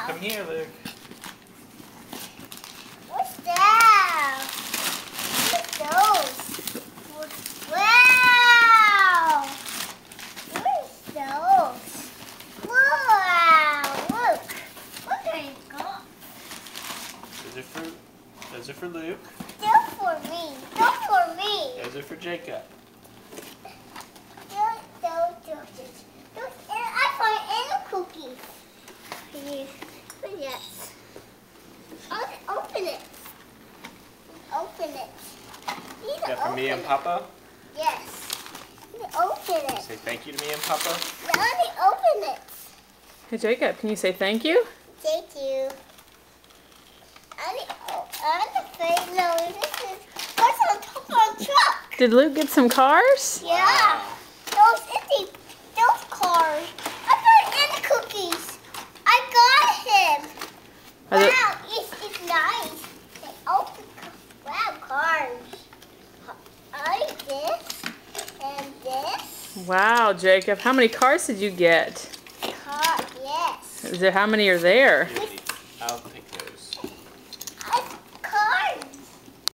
Come here, Luke. What's that? What's those? Wow! What's those? Wow! Look! Look at it go. Those are for Luke. They're for me. They're for me. Those are for Jacob. Those, and I find any cookies. Yes. Open it. Open it. Is that for me and Papa? Yes. Open it. Say thank you to me and Papa. Let me open it. Hey Jacob, can you say thank you? Thank you. No, this is what's on top of the truck. Did Luke get some cars? Yeah. Those cars. I got any cookies. I got him. Wow, it's nice. Wow, cars. I like this and this. Wow, Jacob, how many cars did you get? Car, yes. How many are there? Which